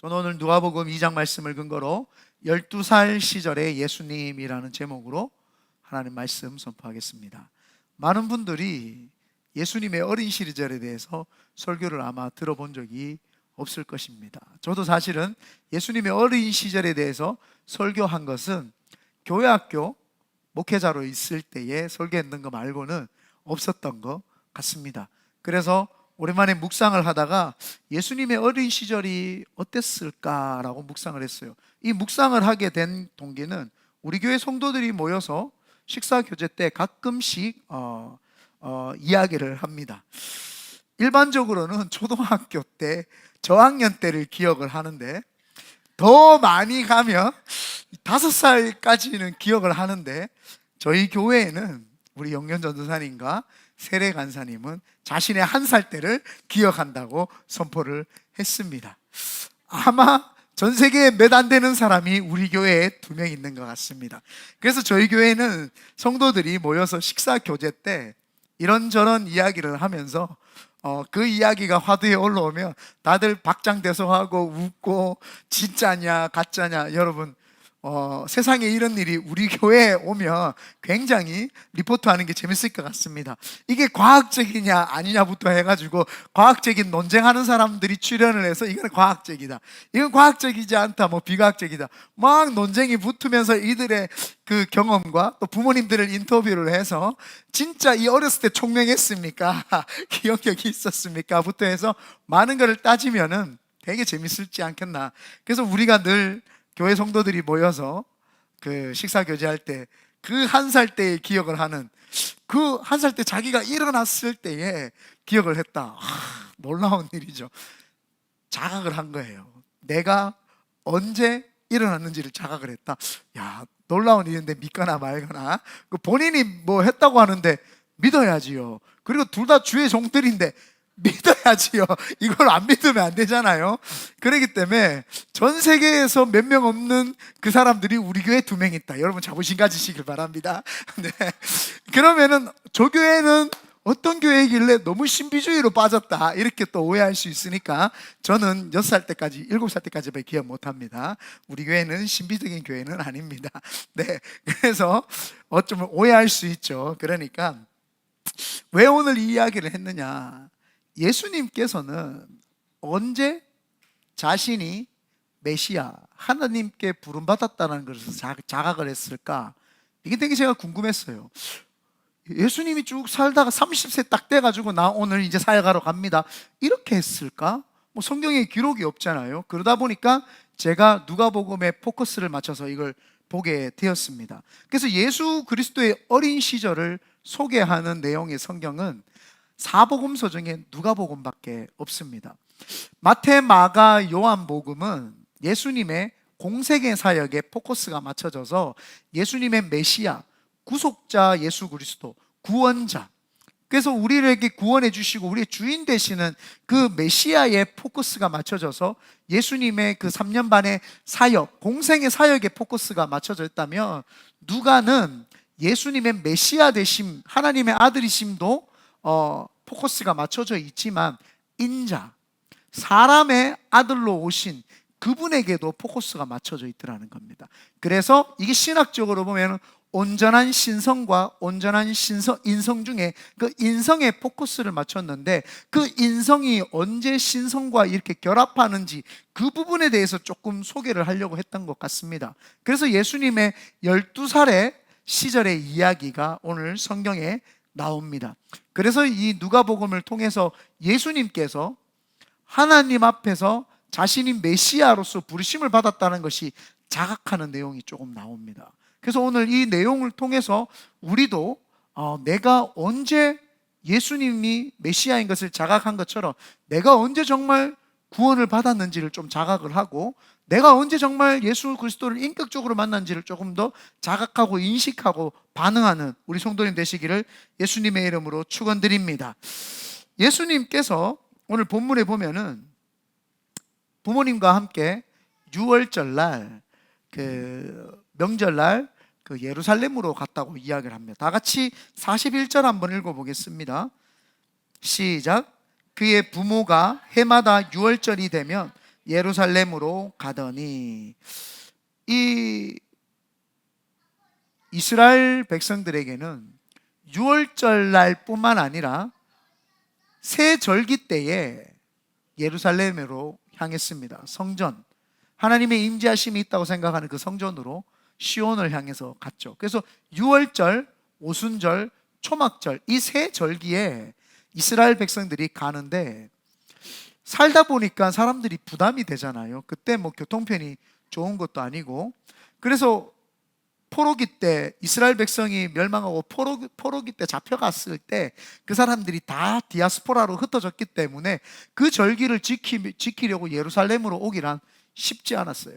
저는 오늘 누가복음 2장 말씀을 근거로 12살 시절의 예수님이라는 제목으로 하나님 말씀 선포하겠습니다. 많은 분들이 예수님의 어린 시절에 대해서 설교를 아마 들어본 적이 없을 것입니다. 저도 사실은 예수님의 어린 시절에 대해서 설교한 것은 교회학교 목회자로 있을 때에 설교했던 거 말고는 없었던 것 같습니다. 그래서 오랜만에 묵상을 하다가 예수님의 어린 시절이 어땠을까라고 묵상을 했어요. 이 묵상을 하게 된 동기는 우리 교회 성도들이 모여서 식사 교제 때 가끔씩 이야기를 합니다. 일반적으로는 초등학교 때 저학년 때를 기억을 하는데, 더 많이 가면 5살까지는 기억을 하는데, 저희 교회에는 우리 영년 전도사님과 세례 간사님은 자신의 1살 때를 기억한다고 선포를 했습니다. 아마 전 세계에 몇 안 되는 사람이 우리 교회에 2명 있는 것 같습니다. 그래서 저희 교회는 성도들이 모여서 식사 교제 때 이런저런 이야기를 하면서 그 이야기가 화두에 올라오면 다들 박장대소하고 웃고, 진짜냐 가짜냐. 여러분, 세상에 이런 일이 우리 교회에 오면 굉장히 리포트하는 게 재밌을 것 같습니다. 이게 과학적이냐 아니냐부터 해가지고 과학적인 논쟁하는 사람들이 출연을 해서 이건 과학적이다, 이건 과학적이지 않다, 뭐 비과학적이다, 막 논쟁이 붙으면서 이들의 그 경험과 또 부모님들을 인터뷰를 해서 진짜 이 어렸을 때 총명했습니까? 기억력이 있었습니까? 부터 해서 많은 것을 따지면은 되게 재밌을지 않겠나. 그래서 우리가 늘 교회 성도들이 모여서 그 식사 교제할 때 그 1살 때의 기억을 하는, 그 1살 때 자기가 일어났을 때의 기억을 했다. 놀라운 일이죠. 자각을 한 거예요. 내가 언제 일어났는지를 자각을 했다. 야, 놀라운 일인데 믿거나 말거나. 본인이 뭐 했다고 하는데 믿어야지요. 그리고 둘 다 주의 종들인데 믿어야지요. 이걸 안 믿으면 안 되잖아요. 그렇기 때문에 전 세계에서 몇 명 없는 그 사람들이 우리 교회에 2명 있다. 여러분 자부심 가지시길 바랍니다. 네. 그러면은 저 교회는 어떤 교회이길래 너무 신비주의로 빠졌다, 이렇게 또 오해할 수 있으니까 저는 6살 때까지, 7살 때까지밖에 기억 못합니다. 우리 교회는 신비적인 교회는 아닙니다. 네. 그래서 어쩌면 오해할 수 있죠. 그러니까 왜 오늘 이 이야기를 했느냐, 예수님께서는 언제 자신이 메시아, 하나님께 부름받았다는 것을 자각을 했을까? 이게 되게 제가 궁금했어요. 예수님이 쭉 살다가 30세 딱 돼가지고 나 오늘 이제 사역하러 갑니다, 이렇게 했을까? 뭐 성경에 기록이 없잖아요. 그러다 보니까 제가 누가복음에 포커스를 맞춰서 이걸 보게 되었습니다. 그래서 예수 그리스도의 어린 시절을 소개하는 내용의 성경은 4복음서 중에 누가복음밖에 없습니다. 마태, 마가, 요한복음은 예수님의 공생의 사역에 포커스가 맞춰져서 예수님의 메시아, 구속자 예수 그리스도, 구원자, 그래서 우리에게 구원해 주시고 우리의 주인 되시는 그 메시아의 포커스가 맞춰져서 예수님의 그 3년 반의 사역, 공생의 사역에 포커스가 맞춰져 있다면, 누가는 예수님의 메시아 되심, 하나님의 아들이심도 포커스가 맞춰져 있지만, 인자, 사람의 아들로 오신 그분에게도 포커스가 맞춰져 있더라는 겁니다. 그래서 이게 신학적으로 보면 온전한 신성과 온전한 인성 중에 그 인성에 포커스를 맞췄는데, 그 인성이 언제 신성과 이렇게 결합하는지 그 부분에 대해서 조금 소개를 하려고 했던 것 같습니다. 그래서 예수님의 12살의 시절의 이야기가 오늘 성경에 나옵니다. 그래서 이 누가복음을 통해서 예수님께서 하나님 앞에서 자신이 메시아로서 부르심을 받았다는 것이 자각하는 내용이 조금 나옵니다. 그래서 오늘 이 내용을 통해서 우리도 내가 언제 예수님이 메시아인 것을 자각한 것처럼 내가 언제 정말 구원을 받았는지를 좀 자각을 하고, 내가 언제 정말 예수 그리스도를 인격적으로 만난지를 조금 더 자각하고 인식하고 반응하는 우리 성도님 되시기를 예수님의 이름으로 축원드립니다. 예수님께서 오늘 본문에 보면은 부모님과 함께 6월절날, 그 명절날 그 예루살렘으로 갔다고 이야기를 합니다. 다 같이 41절 한번 읽어보겠습니다. 시작. 그의 부모가 해마다 6월절이 되면 예루살렘으로 가더니, 이 이스라엘 백성들에게는 유월절 날뿐만 아니라 새 절기 때에 예루살렘으로 향했습니다. 성전, 하나님의 임재하심이 있다고 생각하는 그 성전으로 시온을 향해서 갔죠. 그래서 유월절, 오순절, 초막절, 이 세 절기에 이스라엘 백성들이 가는데, 살다 보니까 사람들이 부담이 되잖아요. 그때 뭐 교통편이 좋은 것도 아니고, 그래서 포로기 때 이스라엘 백성이 멸망하고 포로기 때 잡혀갔을 때 그 사람들이 다 디아스포라로 흩어졌기 때문에 그 절기를 지키려고 예루살렘으로 오기란 쉽지 않았어요.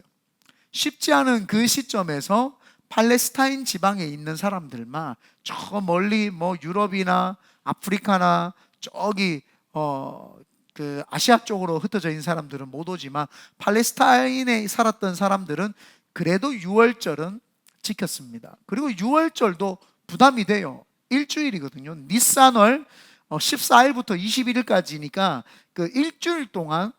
쉽지 않은 그 시점에서 팔레스타인 지방에 있는 사람들만, 저 멀리 뭐 유럽이나 아프리카나 저기 그 아시아 쪽으로 흩어져 있는 사람들은 못 오지만, 팔레스타인에 살았던 사람들은 그래도 유월절은 지켰습니다. 그리고 유월절도 부담이 돼요. 일주일이거든요. 니산월 14일부터 21일까지니까 그 일주일 동안,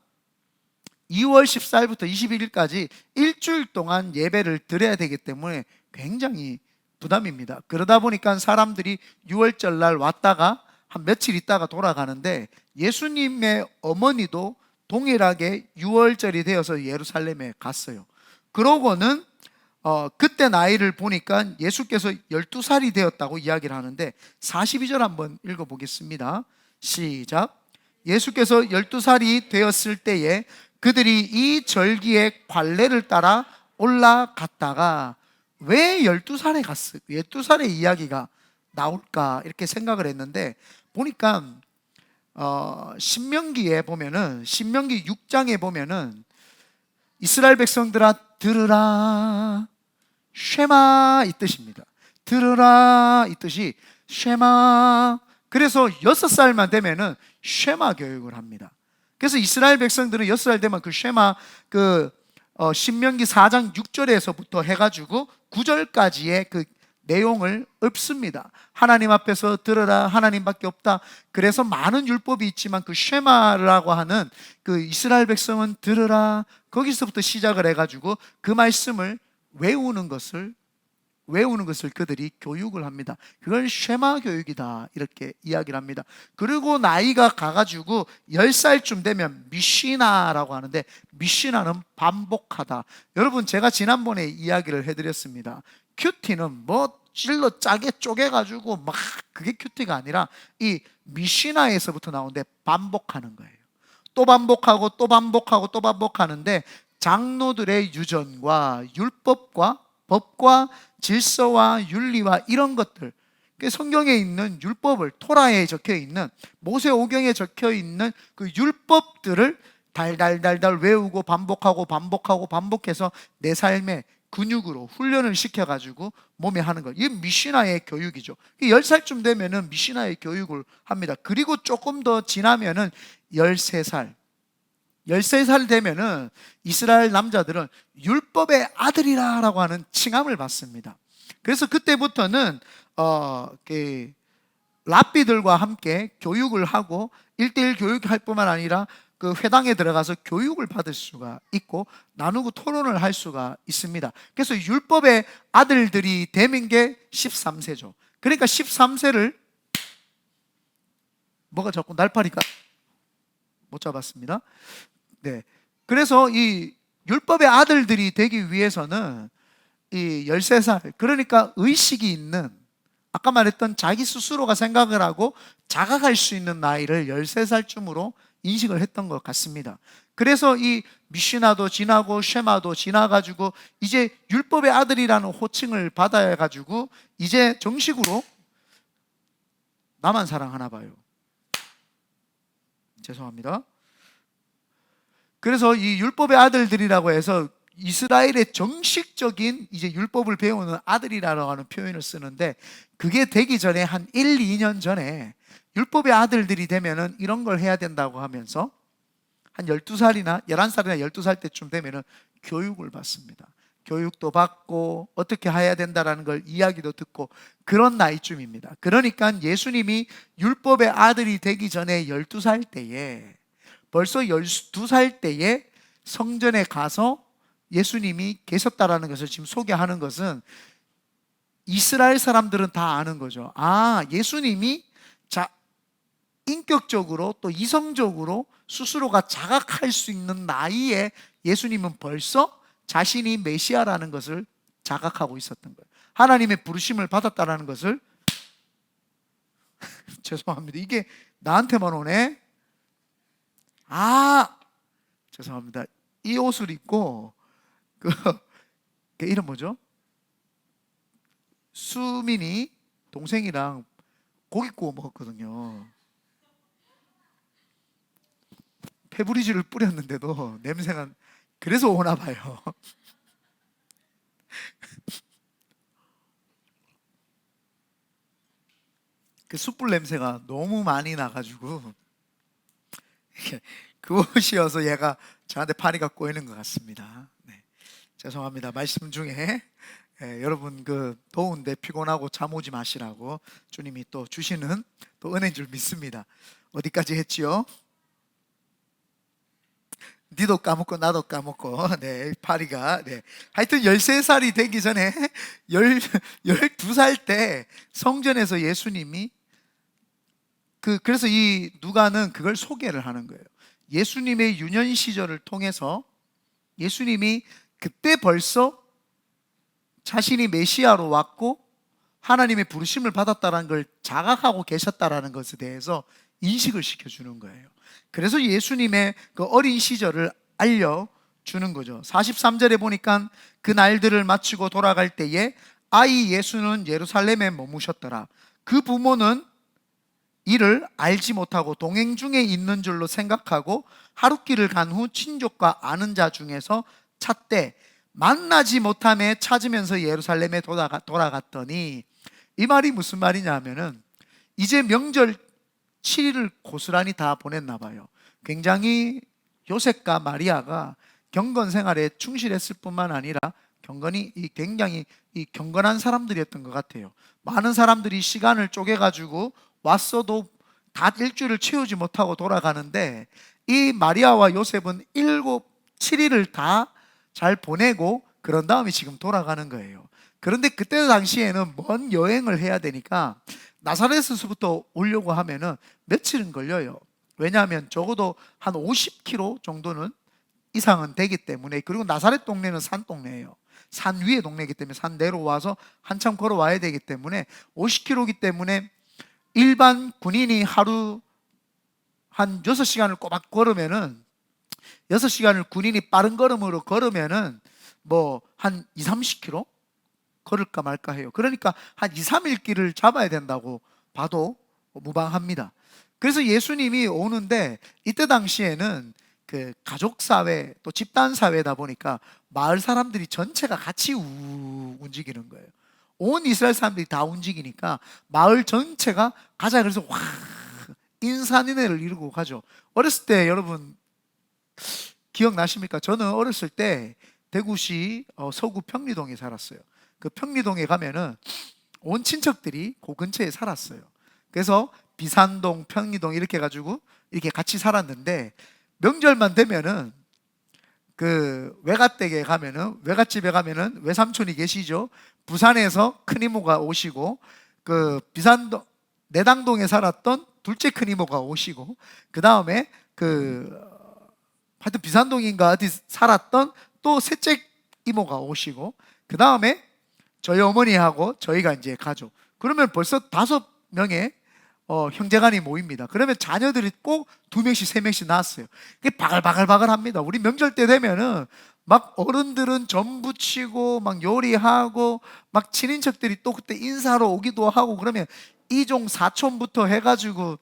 2월 14일부터 21일까지 일주일 동안 예배를 드려야 되기 때문에 굉장히 부담입니다. 그러다 보니까 사람들이 유월절 날 왔다가 한 며칠 있다가 돌아가는데, 예수님의 어머니도 동일하게 유월절이 되어서 예루살렘에 갔어요. 그러고는 그때 나이를 보니까 예수께서 12살이 되었다고 이야기를 하는데, 42절 한번 읽어보겠습니다. 시작. 예수께서 12살이 되었을 때에 그들이 이 절기의 관례를 따라 올라갔다가, 왜 12살에 갔을까? 12살의 이야기가 나올까? 이렇게 생각을 했는데, 보니까 신명기에 보면은, 신명기 6장에 보면은 이스라엘 백성들아 들으라 쉐마 이 뜻입니다. 들으라 이 뜻이 쉐마. 그래서 6살만 되면은 쉐마 교육을 합니다. 그래서 이스라엘 백성들은 6살 되면 그 쉐마, 신명기 4장 6절에서부터 해가지고 9절까지의 그 내용을 읊습니다. 하나님 앞에서 들으라, 하나님밖에 없다. 그래서 많은 율법이 있지만 그 쉐마라고 하는 그 이스라엘 백성은 들으라, 거기서부터 시작을 해가지고 그 말씀을 외우는 것을 그들이 교육을 합니다. 그걸 쉐마 교육이다, 이렇게 이야기를 합니다. 그리고 나이가 가가지고 10살쯤 되면 미시나라고 하는데, 미시나는 반복하다. 여러분, 제가 지난번에 이야기를 해드렸습니다. 큐티는 뭐 찔러 짜게 쪼개가지고 막 그게 큐티가 아니라, 이 미시나에서부터 나오는데 반복하는 거예요. 또 반복하고 또 반복하고 또 반복하는데, 장로들의 유전과 율법과 법과 질서와 윤리와 이런 것들, 성경에 있는 율법을, 토라에 적혀 있는, 모세오경에 적혀 있는 그 율법들을 달달달달 외우고 반복하고 반복하고 반복해서 내 삶의 근육으로 훈련을 시켜가지고 몸에 하는 거, 이게 미시나의 교육이죠. 10살쯤 되면은 미시나의 교육을 합니다. 그리고 조금 더 지나면은 13살 되면은 이스라엘 남자들은 율법의 아들이라고 하는 칭함을 받습니다. 그래서 그때부터는 랍비들과 함께 교육을 하고 1대1 교육할 뿐만 아니라 그 회당에 들어가서 교육을 받을 수가 있고 나누고 토론을 할 수가 있습니다. 그래서 율법의 아들들이 되는 게 13세죠. 그러니까 13세를 뭐가 자꾸 날파리가 못 잡았습니다. 네. 그래서 이 율법의 아들들이 되기 위해서는 이 13살, 그러니까 의식이 있는, 아까 말했던 자기 스스로가 생각을 하고 자각할 수 있는 나이를 13살쯤으로 인식을 했던 것 같습니다. 그래서 이 미시나도 지나고 쉐마도 지나가지고 이제 율법의 아들이라는 호칭을 받아가지고 이제 정식으로 나만 사랑하나 봐요. 죄송합니다. 그래서 이 율법의 아들들이라고 해서 이스라엘의 정식적인 이제 율법을 배우는 아들이라고 하는 표현을 쓰는데, 그게 되기 전에 한 1, 2년 전에 율법의 아들들이 되면은 이런 걸 해야 된다고 하면서 한 12살이나 11살이나 12살 때쯤 되면은 교육을 받습니다. 교육도 받고 어떻게 해야 된다라는 걸 이야기도 듣고 그런 나이쯤입니다. 그러니까 예수님이 율법의 아들이 되기 전에 12살 때에, 벌써 12살 때에 성전에 가서 예수님이 계셨다라는 것을 지금 소개하는 것은 이스라엘 사람들은 다 아는 거죠. 아, 예수님이 인격적으로 또 이성적으로 스스로가 자각할 수 있는 나이에 예수님은 벌써 자신이 메시아라는 것을 자각하고 있었던 거예요. 하나님의 부르심을 받았다라는 것을 죄송합니다. 이게 나한테만 오네. 아, 죄송합니다. 이 옷을 입고 그 이름 뭐죠? 수민이 동생이랑 고기 구워 먹었거든요. 페브리즈를 뿌렸는데도 냄새가 그래서 오나 봐요. 그 숯불 냄새가 너무 많이 나가지고 그 옷이어서 얘가 저한테 파리가 꼬이는 것 같습니다. 네. 죄송합니다. 말씀 중에 여러분 그 더운데 피곤하고 잠 오지 마시라고 주님이 또 주시는 또 은혜인 줄 믿습니다. 어디까지 했지요? 니도 까먹고 나도 까먹고 네, 파리가 네. 하여튼 13살이 되기 전에 12살 때 성전에서 예수님이 그래서 이 누가는 그걸 소개를 하는 거예요. 예수님의 유년 시절을 통해서 예수님이 그때 벌써 자신이 메시아로 왔고 하나님의 부르심을 받았다는 걸 자각하고 계셨다는 것에 대해서 인식을 시켜주는 거예요. 그래서 예수님의 그 어린 시절을 알려주는 거죠. 43절에 보니까 그 날들을 마치고 돌아갈 때에 아이 예수는 예루살렘에 머무셨더라. 그 부모는 이를 알지 못하고 동행 중에 있는 줄로 생각하고 하룻길을 간 후 친족과 아는 자 중에서 찾되 만나지 못함에 찾으면서 예루살렘에 돌아갔더니, 이 말이 무슨 말이냐 하면은 이제 명절 7일을 고스란히 다 보냈나 봐요. 굉장히 요셉과 마리아가 경건 생활에 충실했을 뿐만 아니라 굉장히 경건한 사람들이었던 것 같아요. 많은 사람들이 시간을 쪼개가지고 왔어도 다 일주일을 채우지 못하고 돌아가는데 이 마리아와 요셉은 7일을 다 잘 보내고 그런 다음에 지금 돌아가는 거예요. 그런데 그때 당시에는 먼 여행을 해야 되니까 나사렛에서부터 오려고 하면은 며칠은 걸려요. 왜냐하면 적어도 한 50km 정도는 이상은 되기 때문에, 그리고 나사렛 동네는 산 동네예요. 산 위의 동네이기 때문에 산 내려와서 한참 걸어와야 되기 때문에 50km이기 때문에 일반 군인이 하루 한 6시간을 꼬박 걸으면은 6시간을 군인이 빠른 걸음으로 걸으면은 뭐 한 2, 30km 걸을까 말까 해요. 그러니까 한 2, 3일 길을 잡아야 된다고 봐도 무방합니다. 그래서 예수님이 오는데 이때 당시에는 그 가족사회 또 집단사회다 보니까 마을 사람들이 전체가 같이 움직이는 거예요. 온 이스라엘 사람들이 다 움직이니까 마을 전체가 가자 그래서 와 인산인해를 이루고 가죠. 어렸을 때 여러분 기억나십니까? 저는 어렸을 때 대구시 서구 평리동에 살았어요. 그 평리동에 가면은 온 친척들이 그 근처에 살았어요. 그래서 비산동, 평리동 이렇게 해가지고 이렇게 같이 살았는데 명절만 되면은 그 외갓댁에 가면은 외갓집에 가면은 외삼촌이 계시죠. 부산에서 큰 이모가 오시고 그 비산동 내당동에 살았던 둘째 큰 이모가 오시고 그 다음에 하여튼 비산동인가 어디 살았던 또 셋째 이모가 오시고 그 다음에 저희 어머니하고 저희가 이제 가죠. 그러면 벌써 5명의 형제간이 모입니다. 그러면 자녀들이 꼭 2명씩 3명씩 낳았어요. 그게 바글바글합니다. 우리 명절 때 되면은 막 어른들은 전 부치고 막 요리하고 막 친인척들이 또 그때 인사로 오기도 하고 그러면 이종 사촌부터 해가지고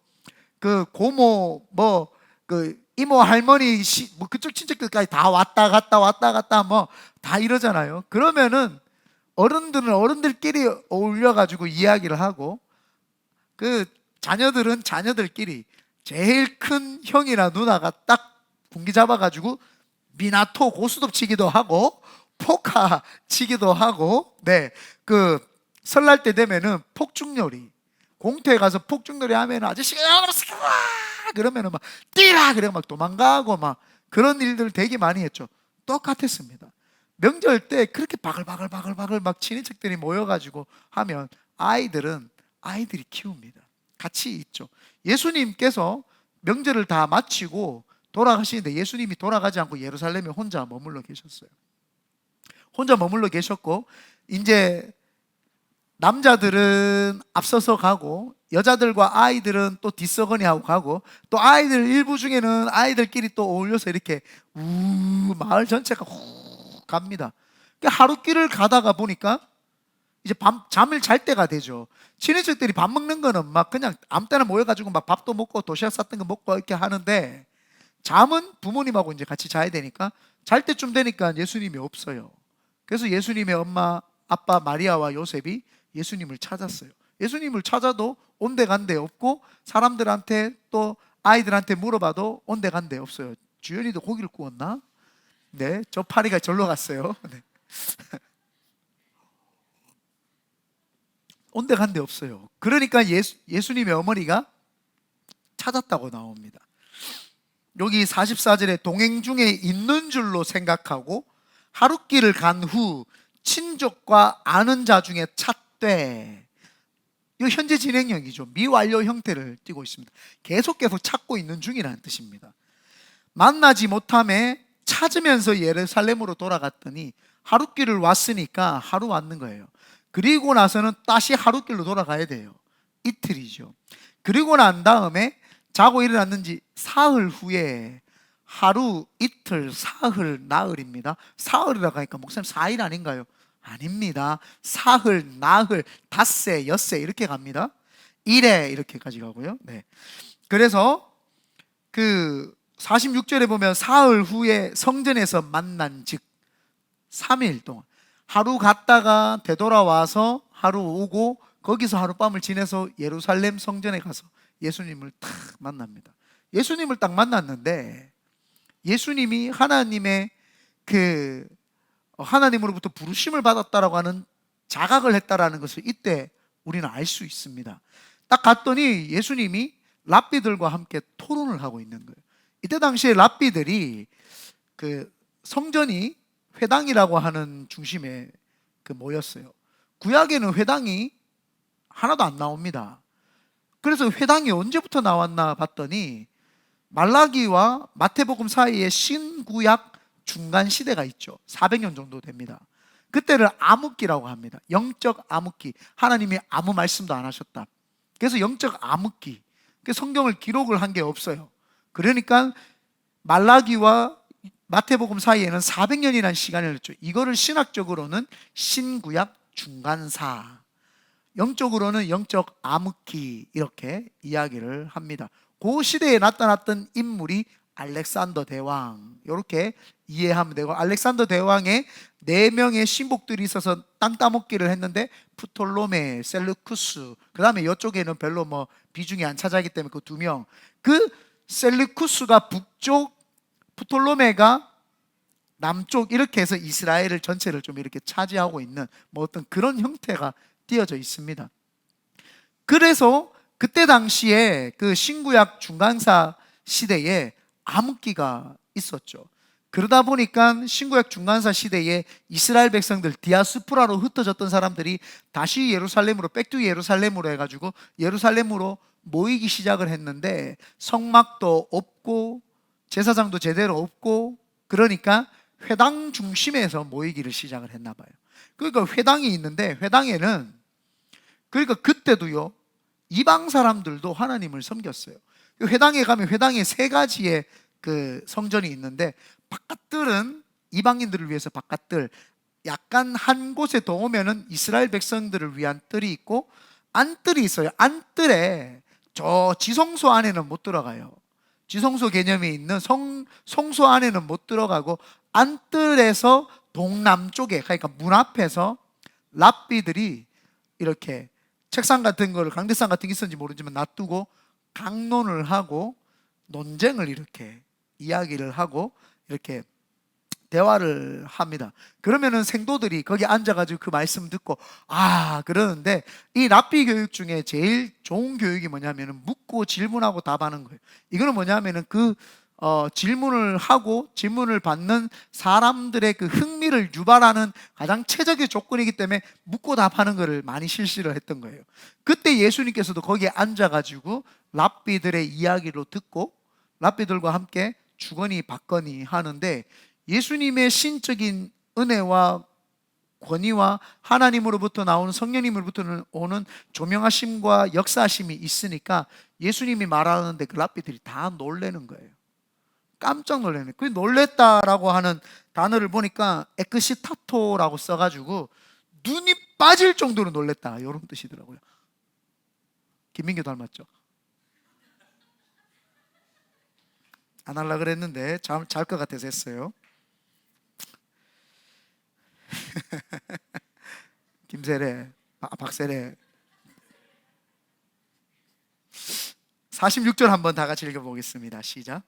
그 고모 그 이모 할머니 뭐 그쪽 친척들까지 다 왔다 갔다 뭐 다 이러잖아요. 그러면은 어른들은 어른들끼리 어울려가지고 이야기를 하고 그 자녀들은 자녀들끼리 제일 큰 형이나 누나가 딱 분기 잡아가지고 미나토 고스톱 치기도 하고 포카 치기도 하고 그 설날 때 되면은 폭죽놀이 공터에 가서 폭죽놀이 하면 아저씨가 그러면은 막 뛰라 그래 막 도망가고 막 그런 일들 되게 많이 했죠. 똑같았습니다. 명절 때 그렇게 바글바글 막 친인척들이 모여가지고 하면 아이들은 아이들이 키웁니다. 같이 있죠. 예수님께서 명절을 다 마치고 돌아가시는데 예수님이 돌아가지 않고 예루살렘에 혼자 머물러 계셨어요. 혼자 머물러 계셨고, 이제 남자들은 앞서서 가고 여자들과 아이들은 또 뒷서거니 하고 가고, 또 아이들 일부 중에는 아이들끼리 또 어울려서 이렇게 마을 전체가 후 갑니다. 하루길을 가다가 보니까 이제 잠을 잘 때가 되죠. 친인척들이 밥 먹는 거는 막 그냥 아무 때나 모여가지고 막 밥도 먹고 도시락 쌌던 거 먹고 이렇게 하는데, 잠은 부모님하고 이제 같이 자야 되니까 잘 때쯤 되니까 예수님이 없어요. 그래서 예수님의 엄마 아빠 마리아와 요셉이 예수님을 찾았어요. 예수님을 찾아도 온데간데 없고, 사람들한테 또 아이들한테 물어봐도 온데간데 없어요. 주연이도 고기를 구웠나? 네, 저 파리가 절로 갔어요. 네. 온데간데 없어요. 그러니까 예수님의 어머니가 찾았다고 나옵니다. 여기 44절에 동행 중에 있는 줄로 생각하고 하룻길을 간 후 친족과 아는 자 중에 찾되, 이 현재 진행형이죠. 미완료 형태를 띠고 있습니다. 계속 찾고 있는 중이라는 뜻입니다. 만나지 못함에 찾으면서 예루살렘으로 돌아갔더니 하룻길을 왔으니까 하루 왔는 거예요. 그리고 나서는 다시 하룻길로 돌아가야 돼요. 이틀이죠. 그리고 난 다음에 자고 일어났는지 사흘 후에, 하루, 이틀, 사흘, 나흘입니다. 사흘이라고 하니까 목사님 4일 아닌가요? 아닙니다. 사흘, 나흘, 닷새, 엿새 이렇게 갑니다. 일에 이렇게까지 가고요. 네. 그래서 그 46절에 보면 사흘 후에 성전에서 만난 즉 3일 동안, 하루 갔다가 되돌아와서 하루 오고 거기서 하룻밤을 지내서 예루살렘 성전에 가서 예수님을 딱 만납니다. 예수님을 딱 만났는데, 예수님이 하나님의 하나님으로부터 부르심을 받았다라고 하는 자각을 했다라는 것을 이때 우리는 알 수 있습니다. 딱 갔더니 예수님이 랍비들과 함께 토론을 하고 있는 거예요. 이때 당시에 랍비들이 그 성전이 회당이라고 하는 중심에 모였어요. 구약에는 회당이 하나도 안 나옵니다. 그래서 회당이 언제부터 나왔나 봤더니 말라기와 마태복음 사이에 신구약 중간 시대가 있죠. 400년 정도 됩니다. 그때를 암흑기라고 합니다. 영적 암흑기. 하나님이 아무 말씀도 안 하셨다. 그래서 영적 암흑기. 성경을 기록을 한 게 없어요. 그러니까 말라기와 마태복음 사이에는 400년이라는 시간을 했죠. 이거를 신학적으로는 신구약 중간사, 영적으로는 영적 암흑기, 이렇게 이야기를 합니다. 그 시대에 나타났던 인물이 알렉산더 대왕, 이렇게 이해하면 되고, 알렉산더 대왕의 4명의 신복들이 있어서 땅 따먹기를 했는데 프톨로메, 셀루쿠스, 그 다음에 이쪽에는 별로 비중이 안 차지하기 때문에 그 2명, 그 셀루쿠스가 북쪽, 프톨로메가 남쪽, 이렇게 해서 이스라엘을 전체를 좀 이렇게 차지하고 있는 어떤 그런 형태가 띄어져 있습니다. 그래서 그때 당시에 그 신구약 중간사 시대에 암흑기가 있었죠. 그러다 보니까 신구약 중간사 시대에 이스라엘 백성들, 디아스포라로 흩어졌던 사람들이 다시 예루살렘으로, 백투 예루살렘으로 해가지고 예루살렘으로 모이기 시작을 했는데, 성막도 없고 제사장도 제대로 없고, 그러니까 회당 중심에서 모이기를 시작을 했나 봐요. 그러니까 회당이 있는데, 회당에는, 그러니까 그때도요 이방 사람들도 하나님을 섬겼어요. 회당에 가면 회당에 3가지의 그 성전이 있는데, 바깥들은 이방인들을 위해서 바깥들, 약간 한 곳에 더 오면은 이스라엘 백성들을 위한 뜰이 있고, 안뜰이 있어요. 안뜰에 저 지성소 안에는 못 들어가요. 지성소 개념이 있는 성소 안에는 못 들어가고, 안뜰에서 동남쪽에, 그러니까 문 앞에서 랍비들이 이렇게 책상 같은 거를, 강대상 같은 게 있었는지 모르지만 놔두고 강론을 하고 논쟁을 이렇게 이야기를 하고 이렇게 대화를 합니다. 그러면은 생도들이 거기 앉아가지고 그 말씀 듣고 그러는데, 이 랍비 교육 중에 제일 좋은 교육이 뭐냐면은 묻고 질문하고 답하는 거예요. 이거는 뭐냐면은 질문을 하고 질문을 받는 사람들의 그 흥미를 유발하는 가장 최적의 조건이기 때문에 묻고 답하는 것을 많이 실시를 했던 거예요. 그때 예수님께서도 거기에 앉아가지고 랍비들의 이야기를 듣고 랍비들과 함께 주거니 받거니 하는데, 예수님의 신적인 은혜와 권위와 하나님으로부터 나오는 성령님으로부터 오는 조명하심과 역사하심이 있으니까 예수님이 말하는데 그 랍비들이 다 놀라는 거예요. 깜짝 놀라는 거예요. 그 놀랬다라고 하는 단어를 보니까 에크시타토라고 써가지고 눈이 빠질 정도로 놀랬다, 이런 뜻이더라고요. 김민규 닮았죠? 안 하려고 그랬는데 잘 것 같아서 했어요. 김세례, 박세례. 46절 한번 다 같이 읽어보겠습니다. 시작.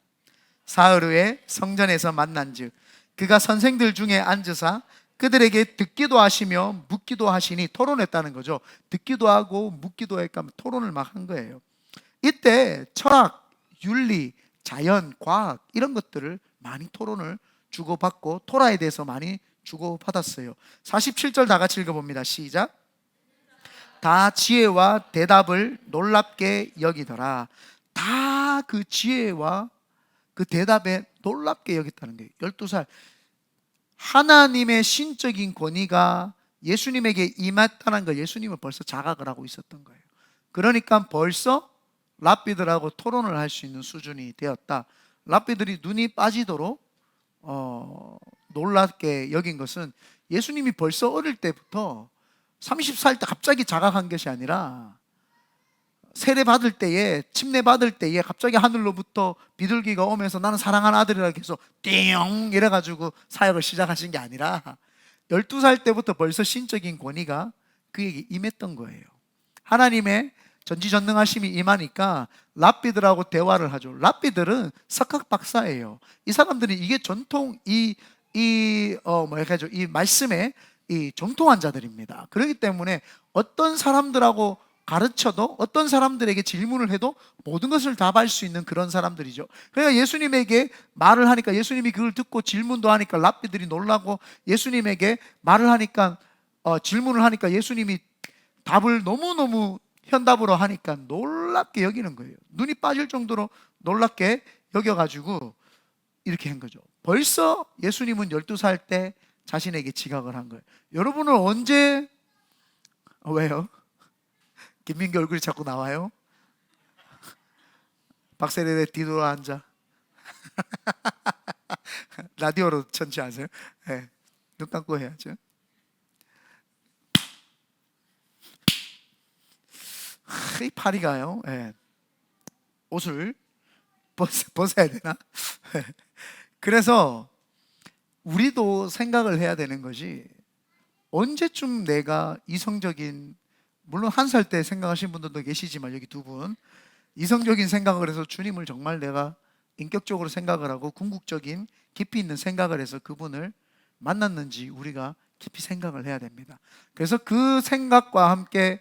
사흘 후에 성전에서 만난즉 그가 선생들 중에 앉으사 그들에게 듣기도 하시며 묻기도 하시니, 토론했다는 거죠. 듣기도 하고 묻기도 했고 토론을 막 한 거예요. 이때 철학, 윤리, 자연, 과학 이런 것들을 많이 토론을 주고받고 토라에 대해서 많이 주고받았어요. 47절 다 같이 읽어봅니다. 시작. 다 지혜와 대답을 놀랍게 여기더라. 다 그 지혜와 그 대답에 놀랍게 여겼다는 거예요. 12살. 하나님의 신적인 권위가 예수님에게 임했다는 걸 예수님은 벌써 자각을 하고 있었던 거예요. 그러니까 벌써 랍비들하고 토론을 할 수 있는 수준이 되었다. 랍비들이 눈이 빠지도록 놀랍게 여긴 것은 예수님이 벌써 어릴 때부터 30살 때 갑자기 자각한 것이 아니라 세례 받을 때에, 침례 받을 때에 갑자기 하늘로부터 비둘기가 오면서 나는 사랑하는 아들이라고 해서 띵 이래가지고 사역을 시작하신 게 아니라 12살 때부터 벌써 신적인 권위가 그에게 임했던 거예요. 하나님의 전지전능하심이 임하니까 랍비들하고 대화를 하죠. 랍비들은 석학박사예요. 이 사람들은 이게 전통 이 말씀의 이 정통한 자들입니다. 그렇기 때문에 어떤 사람들하고 가르쳐도, 어떤 사람들에게 질문을 해도 모든 것을 답할 수 있는 그런 사람들이죠. 그러니까 예수님에게 말을 하니까, 예수님이 그걸 듣고 질문도 하니까 랍비들이 놀라고, 예수님에게 말을 하니까 질문을 하니까 예수님이 답을 너무너무 현답으로 하니까 놀랍게 여기는 거예요. 눈이 빠질 정도로 놀랍게 여겨가지고 이렇게 한 거죠. 벌써 예수님은 12살 때 자신에게 지각을 한 거예요. 여러분은 언제, 왜요? 김민규 얼굴이 자꾸 나와요? 박세례 뒤돌아 앉아. 라디오로 천지하세요? 네. 눈 감고 해야죠. 이 파리가요. 네. 옷을 벗어야 되나? 그래서 우리도 생각을 해야 되는 것이, 언제쯤 내가 이성적인, 물론 1살 때 생각하신 분들도 계시지만 여기 두 분 이성적인 생각을 해서 주님을 정말 내가 인격적으로 생각을 하고 궁극적인 깊이 있는 생각을 해서 그분을 만났는지 우리가 깊이 생각을 해야 됩니다. 그래서 그 생각과 함께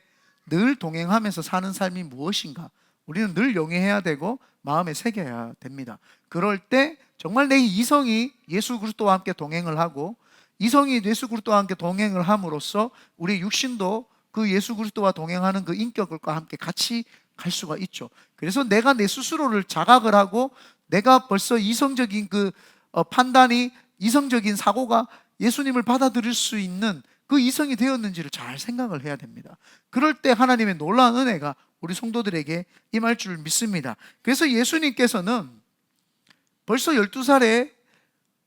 늘 동행하면서 사는 삶이 무엇인가 우리는 늘 용해해야 되고 마음에 새겨야 됩니다. 그럴 때 정말 내 이성이 예수 그리스도와 함께 동행을 하고, 이성이 예수 그리스도와 함께 동행을 함으로써 우리 육신도 그 예수 그리스도와 동행하는 그 인격과 함께 같이 갈 수가 있죠. 그래서 내가 내 스스로를 자각을 하고, 내가 벌써 이성적인 그 판단이, 이성적인 사고가 예수님을 받아들일 수 있는 그 이성이 되었는지를 잘 생각을 해야 됩니다. 그럴 때 하나님의 놀라운 은혜가 우리 성도들에게 임할 줄 믿습니다. 그래서 예수님께서는 벌써 12살에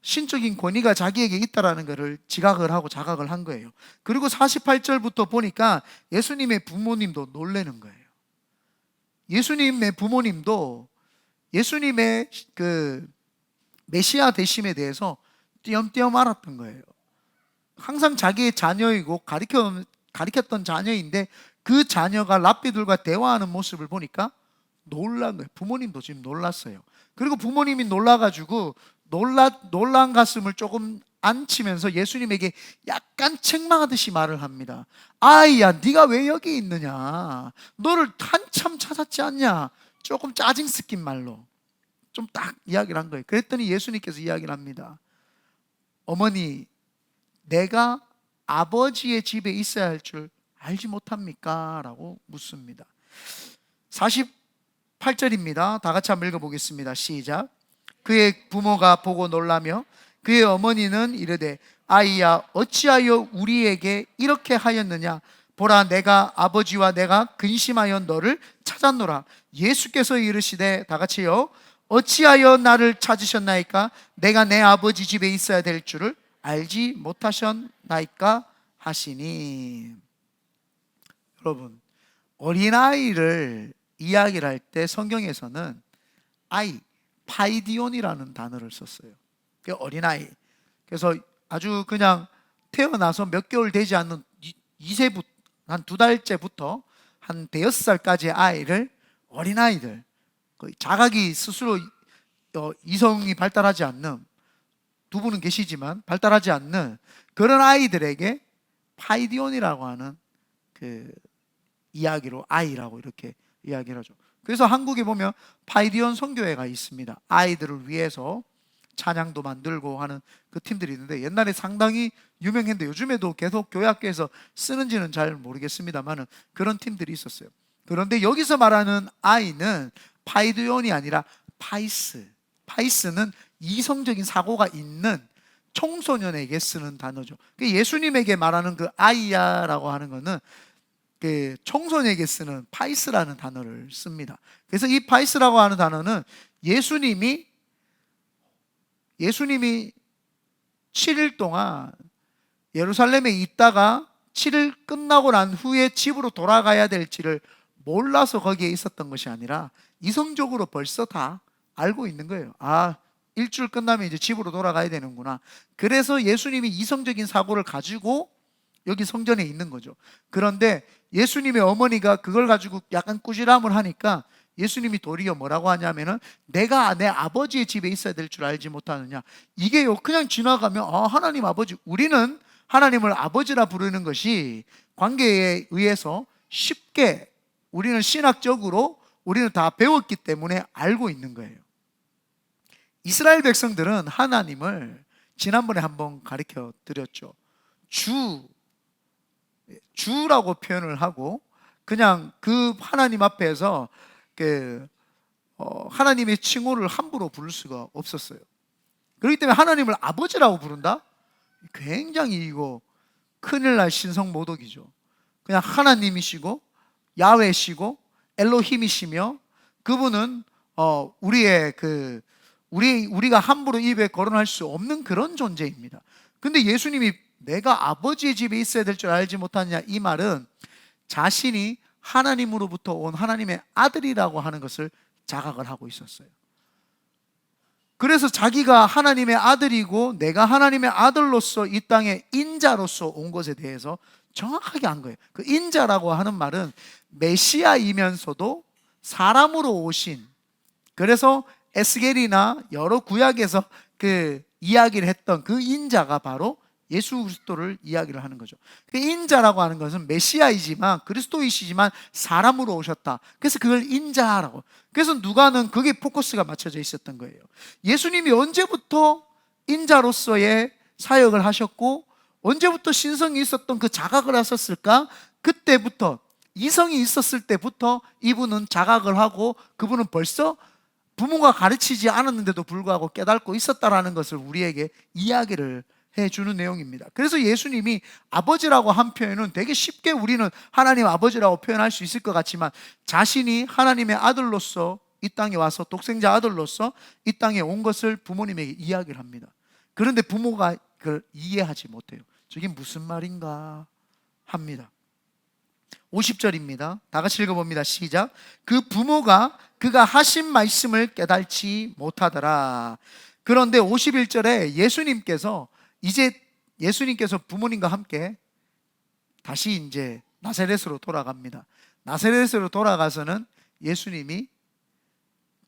신적인 권위가 자기에게 있다라는 것을 지각을 하고 자각을 한 거예요. 그리고 48절부터 보니까 예수님의 부모님도 놀라는 거예요. 예수님의 부모님도 예수님의 그 메시아 되심에 대해서 띄엄띄엄 알았던 거예요. 항상 자기의 자녀이고 가르쳤던 자녀인데 그 자녀가 랍비들과 대화하는 모습을 보니까 놀란 거예요. 부모님도 지금 놀랐어요. 그리고 부모님이 놀라가지고 놀란 가슴을 조금 앉히면서 예수님에게 약간 책망하듯이 말을 합니다. 아이야, 네가 왜 여기 있느냐? 너를 한참 찾았지 않냐? 조금 짜증 섞인 말로, 좀 딱 이야기를 한 거예요. 그랬더니 예수님께서 이야기를 합니다. 어머니, 내가 아버지의 집에 있어야 할 줄 알지 못합니까? 라고 묻습니다. 48절입니다. 다 같이 한번 읽어보겠습니다. 시작. 그의 부모가 보고 놀라며 그의 어머니는 이르되 아이야, 어찌하여 우리에게 이렇게 하였느냐? 보라, 내가 아버지와 내가 근심하여 너를 찾았노라. 예수께서 이르시되, 다 같이요, 어찌하여 나를 찾으셨나이까? 내가 내 아버지 집에 있어야 될 줄을 알지 못하셨나이까? 하시니. 여러분, 어린아이를 이야기를 할 때 성경에서는 아이, 파이디온이라는 단어를 썼어요. 그 어린아이. 그래서 아주 그냥 태어나서 몇 개월 되지 않는 2세부터 한 2달째부터 한 대여섯 살까지의 아이를 어린아이들, 자각이 스스로 이성이 발달하지 않는, 두 분은 계시지만 발달하지 않는 그런 아이들에게 파이디온이라고 하는 그 이야기로 아이라고 이렇게 이야기를 하죠. 그래서 한국에 보면 파이디온 선교회가 있습니다. 아이들을 위해서 찬양도 만들고 하는 그 팀들이 있는데 옛날에 상당히 유명했는데 요즘에도 계속 교회 학교에서 쓰는지는 잘 모르겠습니다만 그런 팀들이 있었어요. 그런데 여기서 말하는 아이는 파이디온이 아니라 파이스. 파이스는 이성적인 사고가 있는 청소년에게 쓰는 단어죠. 예수님에게 말하는 그 아이야라고 하는 거는 그 청소년에게 쓰는 파이스라는 단어를 씁니다. 그래서 이 파이스라고 하는 단어는 예수님이 7일 동안 예루살렘에 있다가 7일 끝나고 난 후에 집으로 돌아가야 될지를 몰라서 거기에 있었던 것이 아니라 이성적으로 벌써 다 알고 있는 거예요. 아, 일주일 끝나면 이제 집으로 돌아가야 되는구나. 그래서 예수님이 이성적인 사고를 가지고 여기 성전에 있는 거죠. 그런데 예수님의 어머니가 그걸 가지고 약간 꾸지람을 하니까 예수님이 도리어 뭐라고 하냐면은 내가 내 아버지의 집에 있어야 될 줄 알지 못하느냐. 이게요, 그냥 지나가면 하나님 아버지, 우리는 하나님을 아버지라 부르는 것이 관계에 의해서 쉽게, 우리는 신학적으로 우리는 다 배웠기 때문에 알고 있는 거예요. 이스라엘 백성들은 하나님을 지난번에 한번 가르쳐 드렸죠. 주라고 표현을 하고 그냥 그 하나님 앞에서 하나님의 칭호를 함부로 부를 수가 없었어요. 그렇기 때문에 하나님을 아버지라고 부른다? 굉장히 이거 큰일 날 신성모독이죠. 그냥 하나님이시고 야훼시고 엘로힘이시며 그분은 우리가 함부로 입에 거론할 수 없는 그런 존재입니다. 근데 예수님이 내가 아버지의 집에 있어야 될 줄 알지 못하느냐, 이 말은 자신이 하나님으로부터 온 하나님의 아들이라고 하는 것을 자각을 하고 있었어요. 그래서 자기가 하나님의 아들이고 내가 하나님의 아들로서 이 땅에 인자로서 온 것에 대해서 정확하게 한 거예요. 그 인자라고 하는 말은 메시아이면서도 사람으로 오신, 그래서 에스겔이나 여러 구약에서 그 이야기를 했던 그 인자가 바로 예수 그리스도를 이야기를 하는 거죠. 그 인자라고 하는 것은 메시아이지만 그리스도이시지만 사람으로 오셨다. 그래서 그걸 인자라고. 그래서 누가는 그게 포커스가 맞춰져 있었던 거예요. 예수님이 언제부터 인자로서의 사역을 하셨고 언제부터 신성이 있었던 그 자각을 하셨을까? 그때부터, 이성이 있었을 때부터 이분은 자각을 하고 그분은 벌써 부모가 가르치지 않았는데도 불구하고 깨닫고 있었다라는 것을 우리에게 이야기를 해주는 내용입니다. 그래서 예수님이 아버지라고 한 표현은 되게 쉽게 우리는 하나님 아버지라고 표현할 수 있을 것 같지만 자신이 하나님의 아들로서 이 땅에 와서 독생자 아들로서 이 땅에 온 것을 부모님에게 이야기를 합니다. 그런데 부모가 그걸 이해하지 못해요. 저게 무슨 말인가 합니다. 50절입니다. 다 같이 읽어봅니다. 시작. 그 부모가 그가 하신 말씀을 깨달지 못하더라. 그런데 51절에 예수님께서 부모님과 함께 다시 이제 나사렛으로 돌아갑니다. 나사렛으로 돌아가서는 예수님이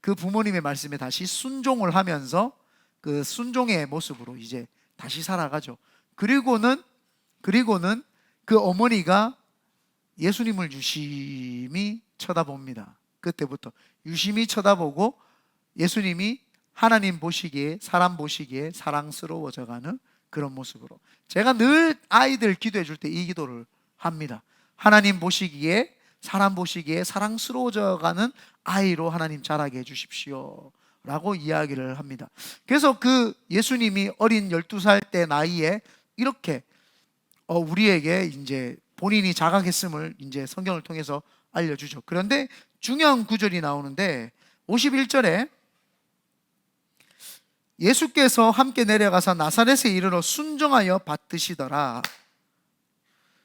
그 부모님의 말씀에 다시 순종을 하면서 그 순종의 모습으로 이제 다시 살아가죠. 그리고는 그 어머니가 예수님을 유심히 쳐다봅니다. 그때부터 유심히 쳐다보고 예수님이 하나님 보시기에, 사람 보시기에 사랑스러워져가는 그런 모습으로. 제가 늘 아이들 기도해 줄 때 이 기도를 합니다. 하나님 보시기에, 사람 보시기에 사랑스러워져가는 아이로 하나님 자라게 해주십시오 라고 이야기를 합니다. 그래서 그 예수님이 어린 12살 때 나이에 이렇게 우리에게 이제 본인이 자각했음을 이제 성경을 통해서 알려주죠. 그런데 중요한 구절이 나오는데 51절에 예수께서 함께 내려가서 나사렛에 이르러 순종하여 받드시더라.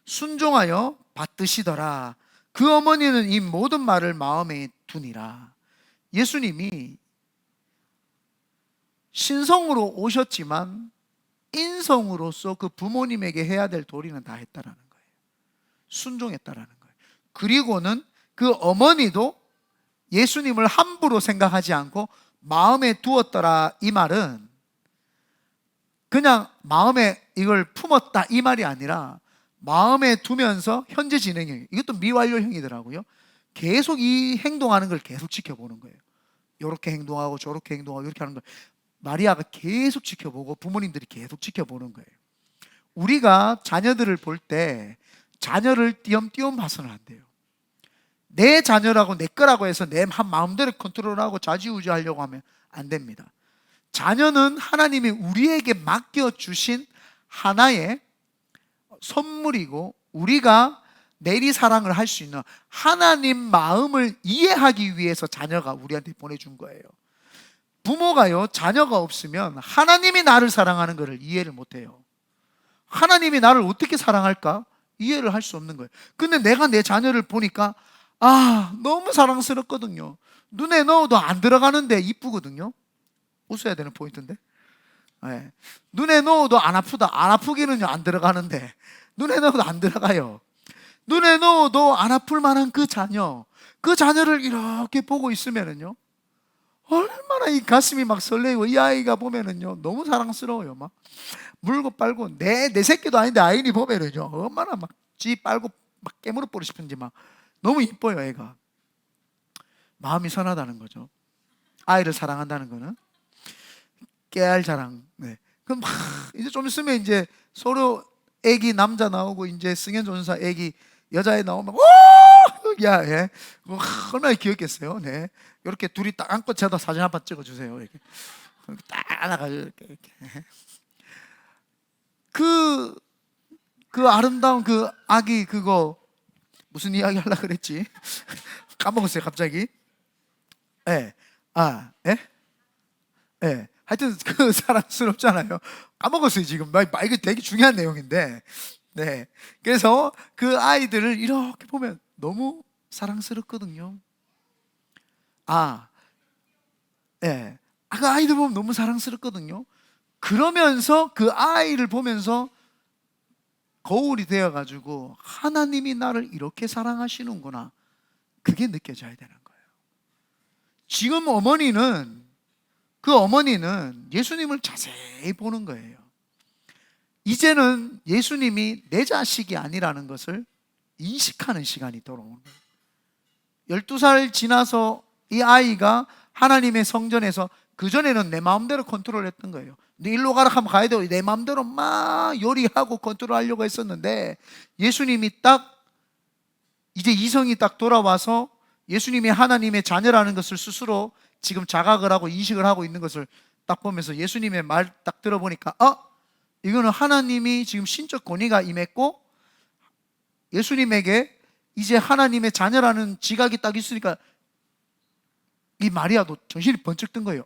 순종하여 받드시더라. 그 어머니는 이 모든 말을 마음에 두니라. 예수님이 신성으로 오셨지만 인성으로서 그 부모님에게 해야 될 도리는 다 했다라는 거예요. 순종했다라는 거예요. 그리고는 그 어머니도 예수님을 함부로 생각하지 않고 마음에 두었더라. 이 말은 그냥 마음에 이걸 품었다 이 말이 아니라 마음에 두면서 현재 진행형, 이것도 미완료형이더라고요. 계속 이 행동하는 걸 계속 지켜보는 거예요. 이렇게 행동하고 저렇게 행동하고 이렇게 하는 거 마리아가 계속 지켜보고 부모님들이 계속 지켜보는 거예요. 우리가 자녀들을 볼 때 자녀를 띄엄띄엄 봐서는 안 돼요. 내 자녀라고 내 거라고 해서 내 마음대로 컨트롤하고 좌지우지하려고 하면 안 됩니다. 자녀는 하나님이 우리에게 맡겨주신 하나의 선물이고 우리가 내리사랑을 할 수 있는 하나님 마음을 이해하기 위해서 자녀가 우리한테 보내준 거예요. 부모가요, 자녀가 없으면 하나님이 나를 사랑하는 것을 이해를 못해요. 하나님이 나를 어떻게 사랑할까? 이해를 할 수 없는 거예요. 근데 내가 내 자녀를 보니까 너무 사랑스럽거든요. 눈에 넣어도 안 들어가는데 이쁘거든요. 웃어야 되는 포인트인데. 네. 눈에 넣어도 안 아프다. 안 아프기는요 안 들어가는데 눈에 넣어도 안 들어가요. 눈에 넣어도 안 아플 만한 그 자녀를 이렇게 보고 있으면은요 얼마나 이 가슴이 막 설레고 이 아이가 보면은요 너무 사랑스러워요. 막 물고 빨고 내 새끼도 아닌데 아이니 보면은요 얼마나 막 지 빨고 막 깨물어 버리고 싶은지 막 너무 이뻐요. 애가 마음이 선하다는 거죠. 아이를 사랑한다는 거는 깨알 자랑. 네. 그럼 막 이제 좀 있으면 이제 서로 애기 남자 나오고 이제 승현 전사 애기 여자애 나오면 야, 예. 얼마나 귀엽겠어요. 네. 이렇게 둘이 딱 안고 제가 사진 한 번 찍어주세요. 이렇게 딱 안아가지고 이렇게. 그 아름다운 그 아기 그거 무슨 이야기 하려고 그랬지? 까먹었어요 갑자기. 예. 예? 예. 하여튼 그 사랑스럽잖아요. 까먹었어요 지금. 이거 되게 중요한 내용인데. 네. 그래서 그 아이들을 이렇게 보면 너무 사랑스럽거든요. 예. 그 아이들 보면 너무 사랑스럽거든요. 그러면서 그 아이를 보면서 거울이 되어가지고 하나님이 나를 이렇게 사랑하시는구나. 그게 느껴져야 되는 거예요. 지금 그 어머니는 예수님을 자세히 보는 거예요. 이제는 예수님이 내 자식이 아니라는 것을 인식하는 시간이 돌아오는 거예요. 12살 지나서 이 아이가 하나님의 성전에서 그전에는 내 마음대로 컨트롤했던 거예요. 너 일로 가라 하면 가야 되고 내 마음대로 막 요리하고 컨트롤하려고 했었는데 예수님이 딱 이제 이성이 딱 돌아와서 예수님이 하나님의 자녀라는 것을 스스로 지금 자각을 하고 인식을 하고 있는 것을 딱 보면서 예수님의 말 딱 들어보니까 이거는 하나님이 지금 신적 권위가 임했고 예수님에게 이제 하나님의 자녀라는 지각이 딱 있으니까 이 마리아도 정신이 번쩍 든 거예요.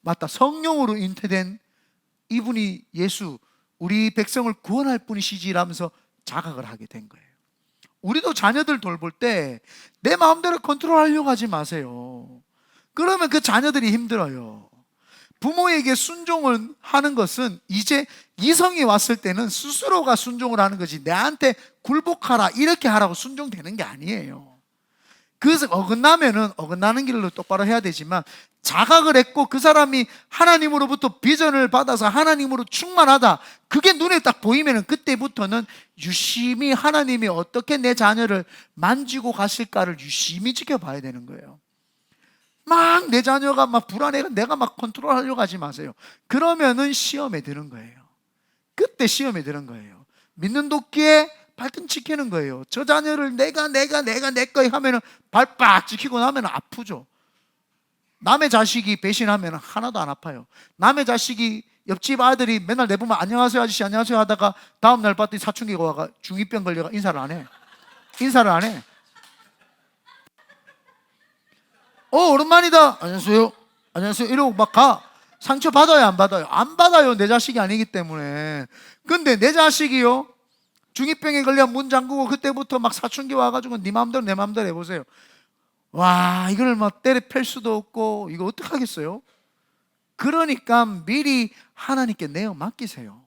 맞다. 성령으로 잉태된 이분이 예수, 우리 백성을 구원할 분이시지라면서 자각을 하게 된 거예요. 우리도 자녀들 돌볼 때 내 마음대로 컨트롤하려고 하지 마세요. 그러면 그 자녀들이 힘들어요. 부모에게 순종을 하는 것은 이제 이성이 왔을 때는 스스로가 순종을 하는 거지 내한테 굴복하라 이렇게 하라고 순종되는 게 아니에요. 그래서 어긋나면은 어긋나는 길로 똑바로 해야 되지만 자각을 했고 그 사람이 하나님으로부터 비전을 받아서 하나님으로 충만하다 그게 눈에 딱 보이면은 그때부터는 유심히 하나님이 어떻게 내 자녀를 만지고 가실까를 유심히 지켜봐야 되는 거예요. 막 내 자녀가 막 불안해, 내가 막 컨트롤하려고 하지 마세요. 그러면은 시험에 드는 거예요. 그때 시험에 드는 거예요. 믿는 도끼에 발등 지키는 거예요. 저 자녀를 내가 내 거에 하면은 발빡 지키고 나면 아프죠. 남의 자식이 배신하면 하나도 안 아파요. 남의 자식이 옆집 아들이 맨날 내보면 안녕하세요 아저씨 안녕하세요 하다가 다음날 봤더니 사춘기가 와가 중2병 걸려가 인사를 안 해. 인사를 안 해. 오랜만이다. 안녕하세요. 안녕하세요. 이러고 막 가. 상처 받아요, 안 받아요? 안 받아요. 내 자식이 아니기 때문에. 근데 내 자식이요, 중2병에 걸려 문 잠그고 그때부터 막 사춘기 와가지고 네 마음대로 내 마음대로 해보세요. 와, 이걸 막 때려 팰 수도 없고 이거 어떡하겠어요? 그러니까 미리 하나님께 내어 맡기세요.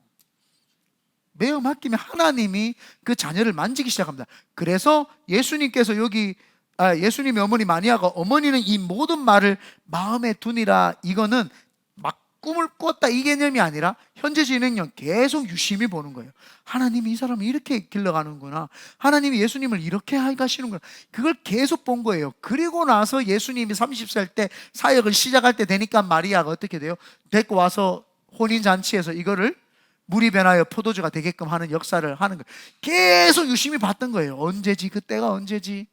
내어 맡기면 하나님이 그 자녀를 만지기 시작합니다. 그래서 예수님께서 여기 예수님의 어머니 마리아가 어머니는 이 모든 말을 마음에 두니라, 이거는 막 꿈을 꿨다 이 개념이 아니라 현재 진행형 계속 유심히 보는 거예요. 하나님이 이 사람을 이렇게 길러가는구나, 하나님이 예수님을 이렇게 가시는구나, 그걸 계속 본 거예요. 그리고 나서 예수님이 30살 때 사역을 시작할 때 되니까 마리아가 어떻게 돼요? 데리고 와서 혼인잔치에서 이거를 물이 변하여 포도주가 되게끔 하는 역사를 하는 거예요. 계속 유심히 봤던 거예요. 언제지? 그때가 언제지?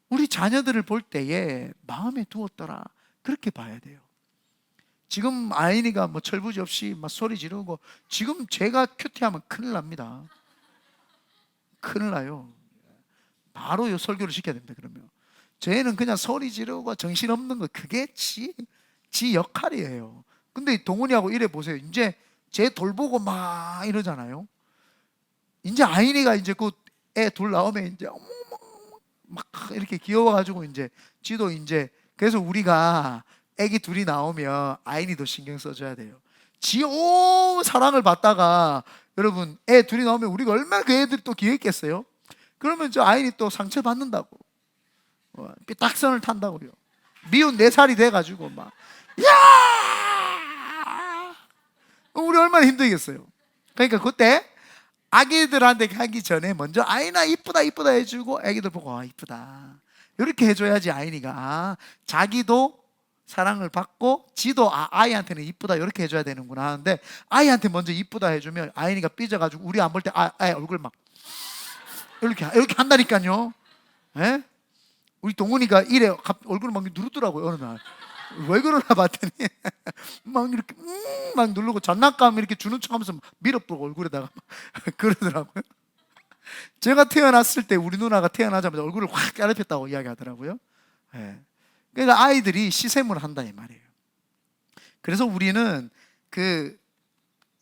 우리 자녀들을 볼 때에 마음에 두었더라, 그렇게 봐야 돼요. 지금 아이니가 뭐 철부지없이 막 소리 지르고, 지금 제가 큐티하면 큰일 납니다. 큰일 나요. 바로 설교를 시켜야 됩니다. 그러면 쟤는 그냥 소리 지르고 정신없는 거, 그게 지 역할이에요. 근데 동훈이하고 이래 보세요. 이제 쟤 돌보고 막 이러잖아요. 이제 아이니가 이제 그 애 둘 나오면 이제 어머 막 이렇게 귀여워가지고 이제 지도 이제, 그래서 우리가 애기 둘이 나오면 아이니도 신경 써줘야 돼요. 지 온 사랑을 받다가 여러분 애 둘이 나오면 우리가 얼마나 그 애들이 또 귀했겠어요? 그러면 저 아이니 또 상처 받는다고, 삐딱선을 탄다고요. 미운 4살이 돼가지고 막 야, 우리 얼마나 힘들겠어요. 그러니까 그때 아기들한테 가기 전에 먼저 아이나 이쁘다 이쁘다 해주고, 아기들 보고 이쁘다 이렇게 해줘야지 아이니가 자기도 사랑을 받고 지도 아이한테는 이쁘다 이렇게 해줘야 되는구나 하는데, 아이한테 먼저 이쁘다 해주면 아이니가 삐져가지고 우리 안 볼 때 아이 얼굴 막 이렇게 한다니까요. 에? 우리 동훈이가 이래 얼굴을 막 누르더라고요. 어느 날 왜 그러나 봤더니 막 이렇게 막 누르고 장난감 이렇게 주는 척하면서 밀어보고 얼굴에다가 그러더라고요. 제가 태어났을 때 우리 누나가 태어나자마자 얼굴을 확 까르폈다고 이야기하더라고요. 예. 그러니까 아이들이 시샘을 한다 이 말이에요. 그래서 우리는 그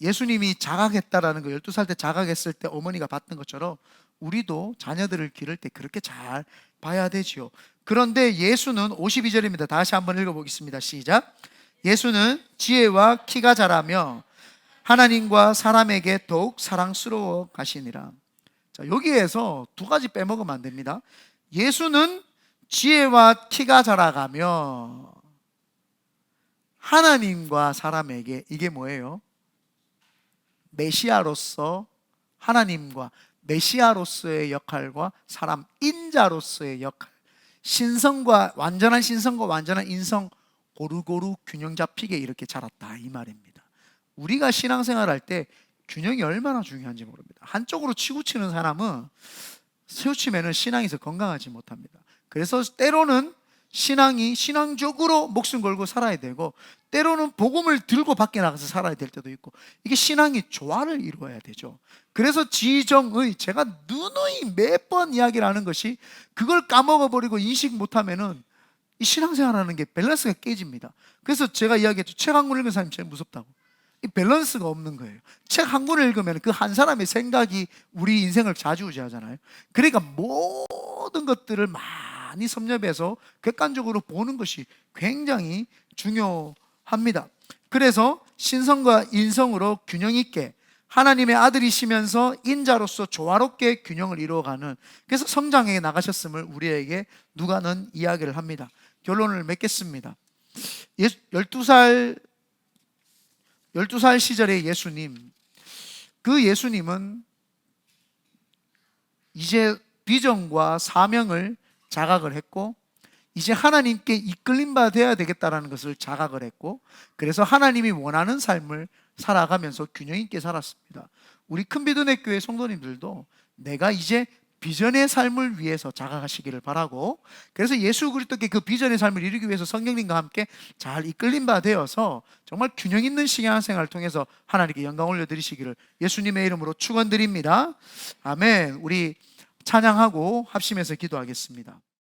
예수님이 자각했다라는 거, 12살 때 자각했을 때 어머니가 봤던 것처럼 우리도 자녀들을 기를 때 그렇게 잘 봐야 되지요. 그런데 예수는 52절입니다. 다시 한번 읽어보겠습니다. 시작. 예수는 지혜와 키가 자라며 하나님과 사람에게 더욱 사랑스러워 가시니라. 자, 여기에서 두 가지 빼먹으면 안 됩니다. 예수는 지혜와 키가 자라가며 하나님과 사람에게, 이게 뭐예요? 메시아로서 하나님과 메시아로서의 역할과 사람 인자로서의 역할, 신성과 완전한 신성과 완전한 인성 고루고루 균형 잡히게 이렇게 자랐다 이 말입니다. 우리가 신앙생활 할 때 균형이 얼마나 중요한지 모릅니다. 한쪽으로 치우치는 사람은 치우치면 신앙에서 건강하지 못합니다. 그래서 때로는 신앙이 신앙적으로 목숨 걸고 살아야 되고, 때로는 복음을 들고 밖에 나가서 살아야 될 때도 있고, 이게 신앙이 조화를 이루어야 되죠. 그래서 지정의, 제가 누누이 몇 번 이야기를 하는 것이, 그걸 까먹어버리고 인식 못하면은 이 신앙생활하는 게 밸런스가 깨집니다. 그래서 제가 이야기했죠. 책 한 권 읽은 사람이 제일 무섭다고. 이 밸런스가 없는 거예요. 책 한 권을 읽으면 그 한 사람의 생각이 우리 인생을 좌지우지하잖아요. 그러니까 모든 것들을 많이 섭렵해서 객관적으로 보는 것이 굉장히 중요합니다. 그래서 신성과 인성으로 균형 있게 하나님의 아들이시면서 인자로서 조화롭게 균형을 이루어가는, 그래서 성장해 나가셨음을 우리에게 누가는 이야기를 합니다. 결론을 맺겠습니다. 12살 시절의 예수님, 그 예수님은 이제 비전과 사명을 자각을 했고, 이제 하나님께 이끌림 받아야 되겠다라는 것을 자각을 했고, 그래서 하나님이 원하는 삶을 살아가면서 균형 있게 살았습니다. 우리 큰비도내 교회 성도님들도 내가 이제 비전의 삶을 위해서 자각하시기를 바라고, 그래서 예수 그리스도께 그 비전의 삶을 이루기 위해서 성령님과 함께 잘 이끌림 바 되어서 정말 균형 있는 신앙생활을 통해서 하나님께 영광 올려드리시기를 예수님의 이름으로 축원드립니다. 아멘. 우리 찬양하고 합심해서 기도하겠습니다.